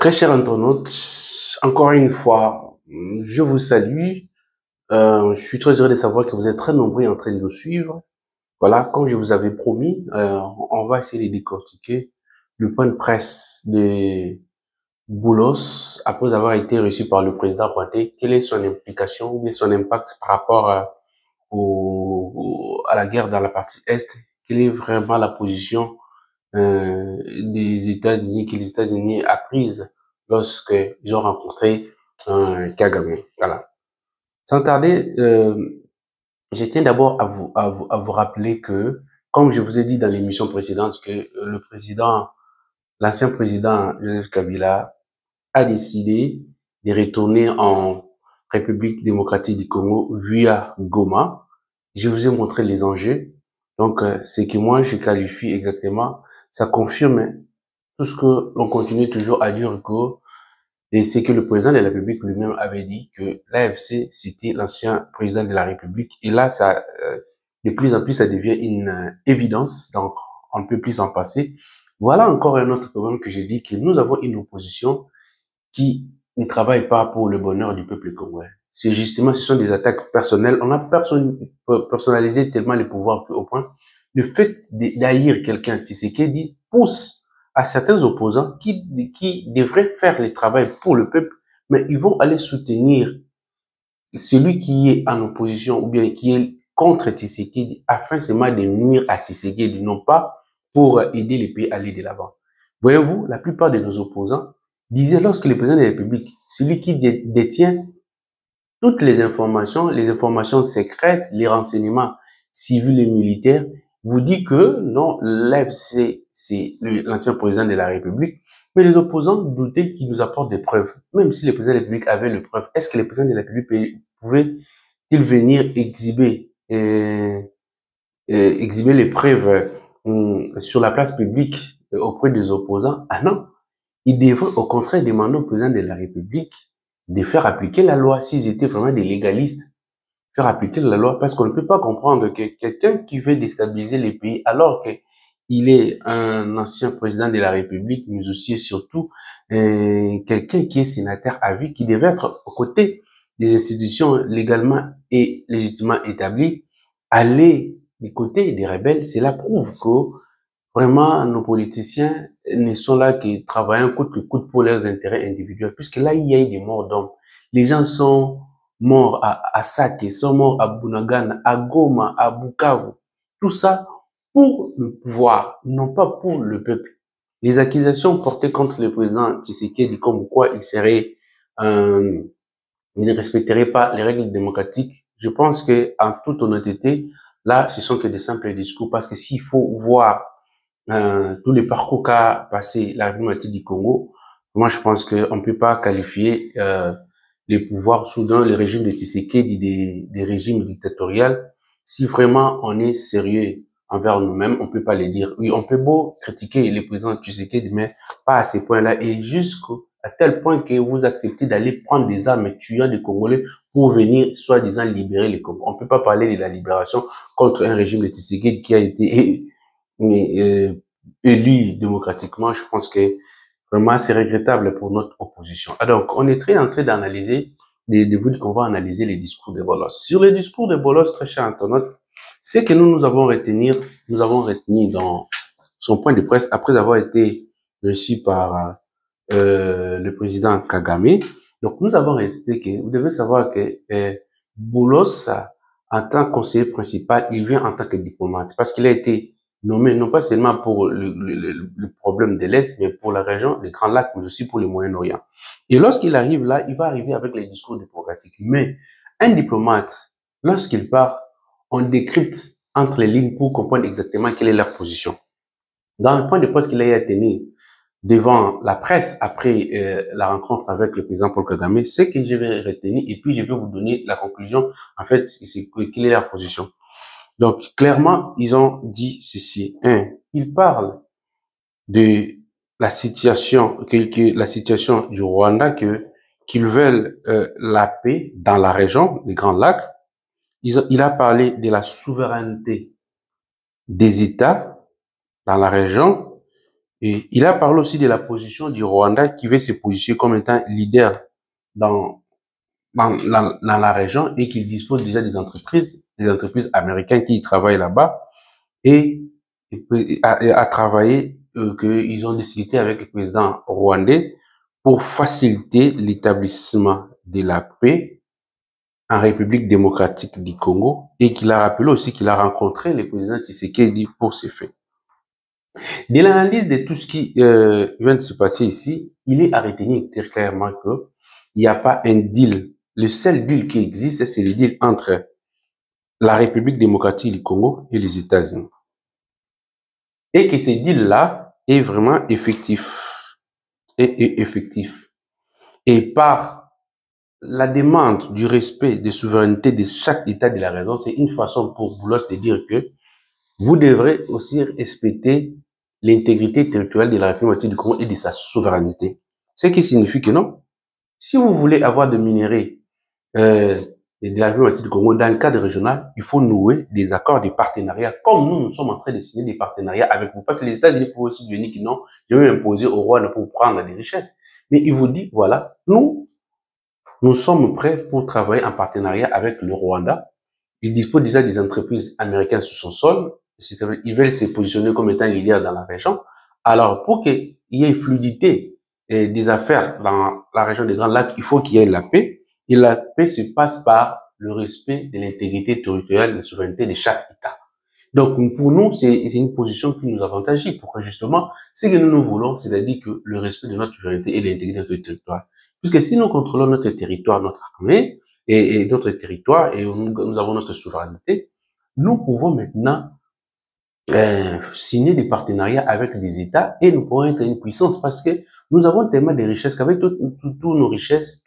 Très chers internautes, encore une fois, je vous salue. Je suis très heureux de savoir que vous êtes très nombreux en train de nous suivre. Voilà, comme je vous avais promis, on va essayer de décortiquer le point de presse de Boulos après avoir été reçu par le président rwandais. Quelle est son implication ou bien son impact par rapport à la guerre dans la partie Est? Quelle est vraiment la position des États-Unis que les États-Unis a prise lorsque ils ont rencontré Kagame. Voilà. Sans tarder, je tiens d'abord à vous rappeler que, comme je vous ai dit dans l'émission précédente, que le président, l'ancien président Joseph Kabila a décidé de retourner en République démocratique du Congo via Goma. Je vous ai montré les enjeux. Donc, c'est que moi, je qualifie exactement, ça confirme tout ce que l'on continue toujours à dire et c'est que le président de la République lui-même avait dit que l'AFC, c'était l'ancien président de la République. Et là, ça, de plus en plus, ça devient une évidence. Donc, on ne peut plus s'en passer. Voilà encore un autre problème que j'ai dit, que nous avons une opposition qui ne travaille pas pour le bonheur du peuple congolais. C'est justement, ce sont des attaques personnelles. On a personnalisé tellement les pouvoirs au point. Le fait d'haïr quelqu'un, Tshisekedi, pousse à certains opposants qui devraient faire le travail pour le peuple, mais ils vont aller soutenir celui qui est en opposition ou bien qui est contre Tshisekedi afin seulement de nuire à Tshisekedi, non pas pour aider les pays à aller de l'avant. Voyez-vous, la plupart de nos opposants disaient lorsque le président de la République, celui qui détient toutes les informations secrètes, les renseignements civils et militaires, vous dit que non, l'AFC, c'est l'ancien président de la République, mais les opposants doutaient qu'il nous apporte des preuves. Même si le président de la République avait les preuves, est-ce que le président de la République pouvait-il venir exhiber les preuves sur la place publique auprès des opposants? Ah non, il devrait au contraire demander au président de la République de faire appliquer la loi s'ils étaient vraiment des légalistes. Faire appliquer la loi parce qu'on ne peut pas comprendre que quelqu'un qui veut déstabiliser les pays alors qu'il est un ancien président de la République, mais aussi et surtout quelqu'un qui est sénateur à vie, qui devait être aux côtés des institutions légalement et légitimement établies, aller du côté des rebelles. Cela prouve que vraiment nos politiciens ne sont là que travailler coûte que coûte pour leurs intérêts individuels, puisque là il y a eu des morts d'hommes. Les gens sont morts à Sake, sont morts à Bunagana, à Goma, à Bukavu. Tout ça pour le pouvoir, non pas pour le peuple. Les accusations portées contre le président Tshisekedi comme quoi il ne respecterait pas les règles démocratiques, je pense que, en toute honnêteté, là, ce sont que des simples discours parce que s'il faut voir tous les parcours qu'a passé la République du Congo, moi je pense qu'on ne peut pas qualifier les pouvoirs soudains, le régime de Tshisekedi des régimes dictatoriaux. Si vraiment on est sérieux envers nous-mêmes, on peut pas les dire. Oui, on peut beau critiquer les présidents Tshisekedi, mais pas à ces points-là et jusqu'à tel point que vous acceptez d'aller prendre des armes tuant des Congolais pour venir soi-disant libérer les Congolais. On peut pas parler de la libération contre un régime de Tshisekedi qui a été élu démocratiquement. Je pense que vraiment c'est regrettable pour notre opposition. Donc, on est très en train d'analyser, de vous dire qu'on va analyser les discours de Bolos. Sur les discours de Bolos, très cher internaute, c'est que nous avons retenu dans son point de presse après avoir été reçu par le président Kagame. Donc, nous avons resté que, vous devez savoir que Boulos, en tant que conseiller principal, il vient en tant que diplomate parce qu'il a été nommé non pas seulement pour le problème de l'Est, mais pour la région des Grands Lacs, mais aussi pour le Moyen-Orient. Et lorsqu'il arrive là, il va arriver avec les discours diplomatiques. Mais un diplomate, lorsqu'il part, on décrypte entre les lignes pour comprendre exactement quelle est leur position. Dans le point de presse qu'il a tenu devant la presse après la rencontre avec le président Paul Kagame, c'est que je vais retenir et puis je vais vous donner la conclusion. En fait, c'est quelle est leur position. Donc, clairement, ils ont dit ceci. Ils parlent de la situation, la situation du Rwanda, qu'ils veulent la paix dans la région des Grands Lacs. Il a parlé de la souveraineté des États dans la région. Et il a parlé aussi de la position du Rwanda qui veut se positionner comme étant leader dans, dans la région et qu'il dispose déjà des entreprises américaines qui y travaillent là-bas et à travailler, qu'ils ont discuté avec le président rwandais pour faciliter l'établissement de la paix en République démocratique du Congo et qu'il a rappelé aussi qu'il a rencontré le président Tshisekedi pour ces faits. De l'analyse de tout ce qui vient de se passer ici, il est à retenir très clairement que il n'y a pas un deal. Le seul deal qui existe, c'est le deal entre la République démocratique du Congo et les États-Unis. Et que ce deal-là est vraiment effectif. Et effectif. Et par la demande du respect des souverainetés de chaque État de la région, c'est une façon pour Boulos de dire que vous devrez aussi respecter l'intégrité territoriale de la République du Congo et de sa souveraineté. Ce qui signifie que non, si vous voulez avoir des minéraux de la République du Congo dans le cadre régional, il faut nouer des accords de partenariat, comme nous sommes en train de signer des partenariats avec vous. Parce que les États-Unis peuvent aussi venir que non, je vais m'imposer au Rwanda pour prendre des richesses. Mais il vous dit, voilà, nous sommes prêts pour travailler en partenariat avec le Rwanda. Il dispose déjà des entreprises américaines sur son sol. Ils veulent se positionner comme étant leader dans la région. Alors, pour qu'il y ait fluidité des affaires dans la région des Grands Lacs, il faut qu'il y ait la paix. Et la paix se passe par le respect de l'intégrité territoriale et de la souveraineté de chaque État. Donc, pour nous, c'est une position qui nous avantage. Pourquoi justement, ce que nous voulons, c'est-à-dire que le respect de notre souveraineté et de l'intégrité de notre territoire. Puisque si nous contrôlons notre territoire, notre armée, et d'autres territoires, et nous avons notre souveraineté, nous pouvons maintenant signer des partenariats avec des États et nous pourrons être une puissance parce que nous avons tellement de richesses qu'avec toutes nos richesses,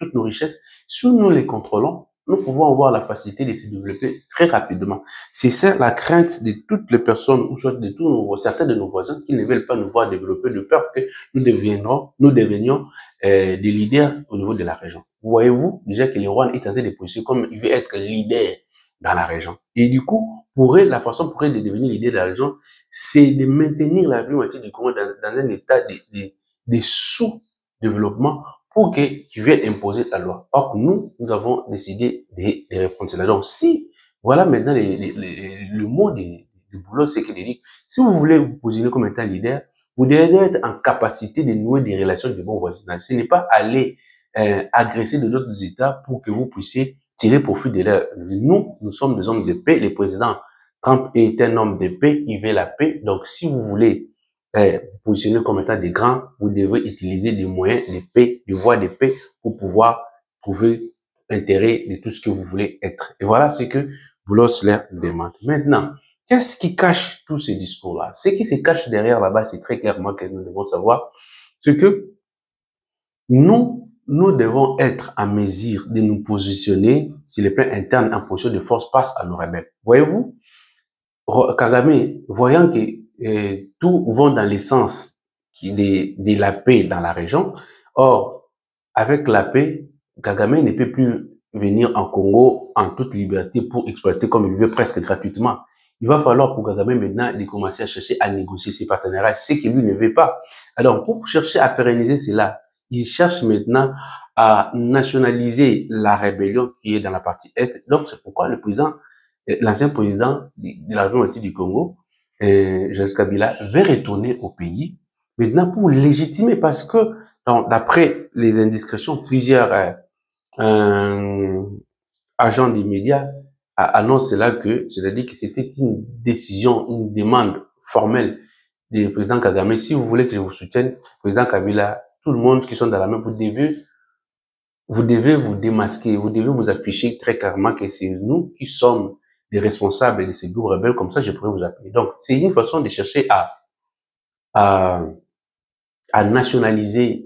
si nous les contrôlons, nous pouvons avoir la facilité de se développer très rapidement. C'est ça la crainte de toutes les personnes, ou soit de certains de nos voisins qui ne veulent pas nous voir développer, de peur que nous devenions des leaders au niveau de la région. Voyez-vous déjà que le Rwanda est en train de positionner comme il veut être leader dans la région. Et du coup, la façon pour elle de devenir leader de la région, c'est de maintenir la République du Congo dans un état de sous-développement pour qu'il vienne imposer la loi. Or, nous avons décidé de répondre cela. Donc, si, voilà maintenant le mot du boulot, c'est qu'il dit, si vous voulez vous positionner comme étant leader, vous devez être en capacité de nouer des relations de bon voisinage. Ce n'est pas aller agresser de d'autres États pour que vous puissiez tirer profit de leur. Nous sommes des hommes de paix. Le président Trump est un homme de paix, il veut la paix. Donc, si vous voulez vous positionner comme étant des grands, vous devez utiliser des moyens de paix, des voies de paix pour pouvoir trouver l'intérêt de tout ce que vous voulez être. Et voilà ce que Boulos leur demande. Maintenant, qu'est-ce qui cache tous ces discours-là? Ce qui se cache derrière là-bas, c'est très clairement que nous devons savoir, c'est que nous devons être en mesure de nous positionner sur le plan interne en position de force face à nos rebelles. Voyez-vous, Kagame, voyant que tout va dans le sens de la paix dans la région, or, avec la paix, Kagame ne peut plus venir en Congo en toute liberté pour exploiter comme il veut presque gratuitement. Il va falloir pour Kagame maintenant de commencer à chercher à négocier ses partenariats, ce qu'il lui ne veut pas. Alors, pour chercher à pérenniser cela, il cherche maintenant à nationaliser la rébellion qui est dans la partie Est. Donc, c'est pourquoi le président l'ancien président de la République du Congo, Joseph Kabila, veut retourner au pays, maintenant pour légitimer, parce que, d'après les indiscrétions, plusieurs agents des médias annoncent là que, c'est-à-dire que c'était une décision, une demande formelle du président Kagame. Si vous voulez que je vous soutienne, président Kabila, tout le monde qui sont dans la main, vous devez vous démasquer, vous devez vous afficher très clairement que c'est nous qui sommes les responsables de ces groupes rebelles, comme ça je pourrais vous appeler. Donc, c'est une façon de chercher à, à nationaliser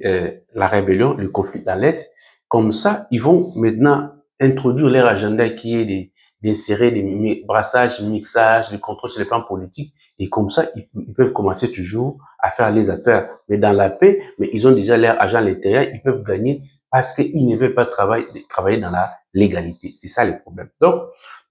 la rébellion, le conflit dans l'Est. Comme ça, ils vont maintenant introduire leur agenda qui est d'insérer des brassages, mixages, des contrôles sur les plans politiques. Et comme ça, ils peuvent commencer toujours à faire les affaires, mais dans la paix, mais ils ont déjà leur agent à l'intérieur, ils peuvent gagner parce qu'ils ne veulent pas travailler dans la légalité. C'est ça le problème. Donc,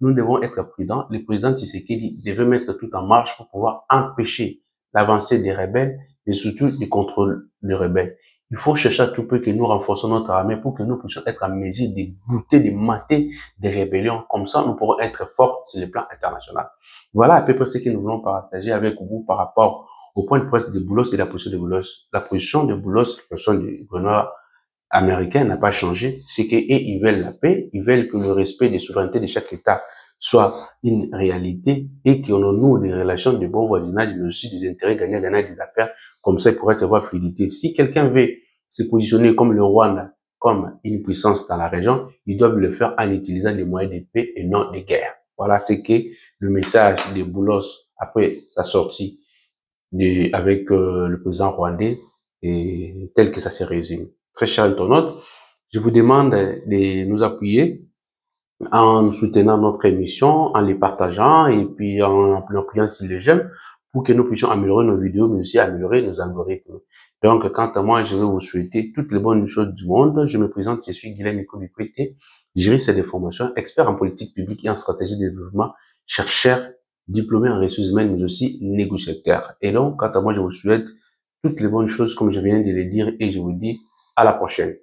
nous devons être prudents. Le président Tshisekedi devait mettre tout en marche pour pouvoir empêcher l'avancée des rebelles mais surtout du contrôle des rebelles. Il faut chercher à tout peu que nous renforçons notre armée pour que nous puissions être en mesure de buter, de mater des rébellions. Comme ça, nous pourrons être forts sur le plan international. Voilà à peu près ce que nous voulons partager avec vous par rapport au point de presse de Boulos et la position de Boulos. La position de Boulos, la position du gouverneur américain n'a pas changé. C'est qu'ils veulent la paix, ils veulent que le respect des souverainetés de chaque État soit une réalité et qu'on noue des relations de bon voisinage, mais aussi des intérêts gagnants-gagnants des affaires. Comme ça, il pourrait y avoir fluidité. Si quelqu'un veut se positionner comme le Rwanda, comme une puissance dans la région, ils doivent le faire en utilisant des moyens de paix et non de guerre. Voilà ce que le message de Boulos après sa sortie avec le président rwandais et tel que ça s'est résumé. Très cher internaute, je vous demande de nous appuyer en soutenant notre émission, en les partageant et puis en appuyant sur le j'aime pour que nous puissions améliorer nos vidéos, mais aussi améliorer nos algorithmes. Donc, quant à moi, je vais vous souhaiter toutes les bonnes choses du monde. Je me présente, je suis Guylaine Ikobikwete, juriste de formation, expert en politique publique et en stratégie de développement, chercheur, diplômé en ressources humaines, mais aussi négociateur. Et donc, quant à moi, je vous souhaite toutes les bonnes choses comme je viens de le dire et je vous dis à la prochaine.